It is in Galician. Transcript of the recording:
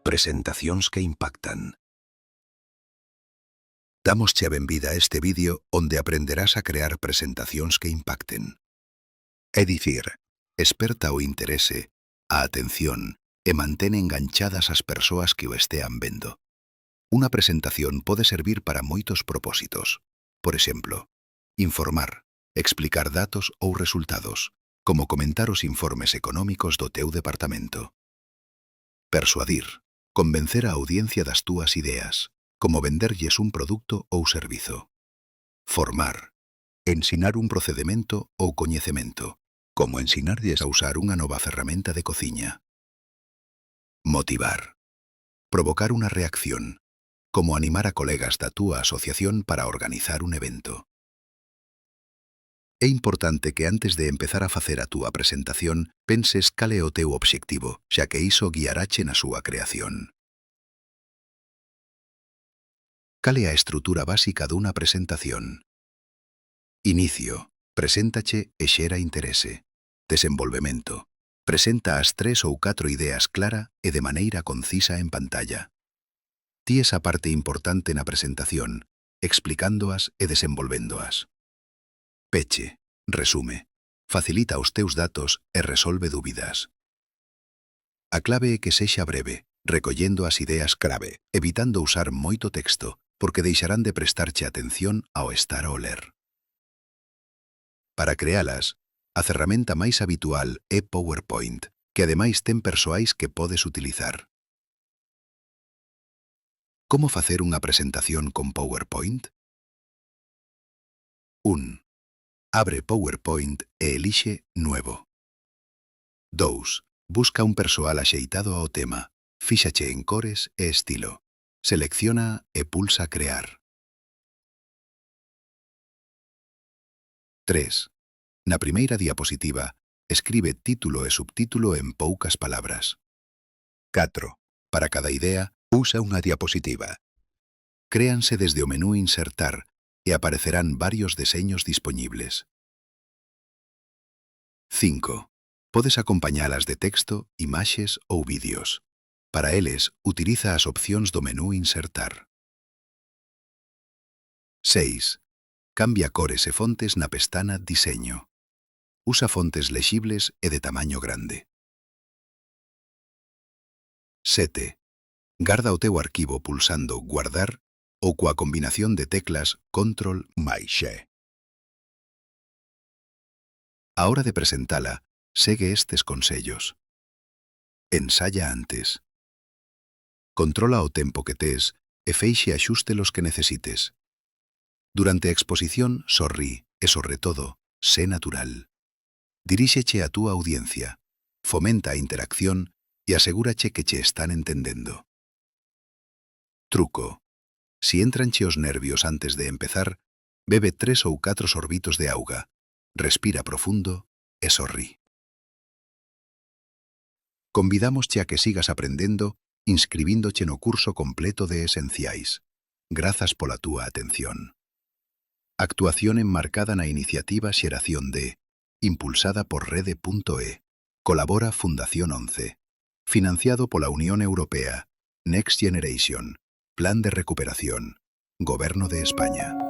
Presentacións que impactan. Damosche a benvida a este vídeo onde aprenderás a crear presentacións que impacten. É dicir, esperta o interese, a atención e mantén enganchadas as persoas que o estean vendo. Unha presentación pode servir para moitos propósitos. Por exemplo, informar, explicar datos ou resultados, como comentar os informes económicos do teu departamento. Persuadir, convencer a audiencia das túas ideas, como venderlles un produto ou servizo. Formar, ensinar un procedimento ou coñecemento, como ensinarlles a usar unha nova ferramenta de cociña. Motivar, provocar unha reacción, como animar a colegas da túa asociación para organizar un evento. É importante que antes de empezar a facer a túa presentación penses cal é o teu obxectivo, xa que iso guiarache na súa creación. Cal é a estrutura básica dunha presentación? Inicio, preséntache e xera interese. Desenvolvemento, presenta as 3 ou 4 ideas clara e de maneira concisa en pantalla. Ti esa parte importante na presentación, explicándoas e desenvolvéndoas. Peche, resume, facilita os teus datos e resolve dúbidas. A clave é que sexa breve, recollendo as ideas clave, evitando usar moito texto, porque deixarán de prestarche atención ao estar a ler. Para crealas, a ferramenta máis habitual é PowerPoint, que ademais ten persoais que podes utilizar. Como facer unha presentación con PowerPoint? 1. Abre PowerPoint e elixe Nuevo. 2. Busca un persoal axeitado ao tema, fíxache en cores e estilo. Selecciona e pulsa Crear. 3. Na primeira diapositiva, escribe título e subtítulo en poucas palabras. 4. Para cada idea, usa unha diapositiva. Créanse desde o menú Insertar e aparecerán varios deseños dispoñibles. 5. Podes acompañalas de texto, imaxes ou vídeos. Para eles, utiliza as opcións do menú Insertar. 6. Cambia cores e fontes na pestana Diseño. Usa fontes lexibles e de tamaño grande. 7. Garda o teu arquivo pulsando Guardar ou coa combinación de teclas Ctrl máis X. A hora de presentala, segue estes consellos. Ensaya antes. Controla o tempo que tes e feixe axuste los que necesites. Durante a exposición, sorrí e, sobre todo, sé natural. Diríxeche a túa audiencia, fomenta a interacción e asegúrache que che están entendendo. Truco. Si entranche os nervios antes de empezar, bebe 3 ou 4 sorbitos de auga, respira profundo e sorrí. Convidámosche a que sigas aprendendo inscribíndoche no curso completo de Esenciais. Grazas pola túa atención. Actuación enmarcada na iniciativa Xeración D, impulsada por Rede.e. Colabora Fundación 11. Financiado pola Unión Europea. Next Generation. Plan de recuperación. Goberno de España.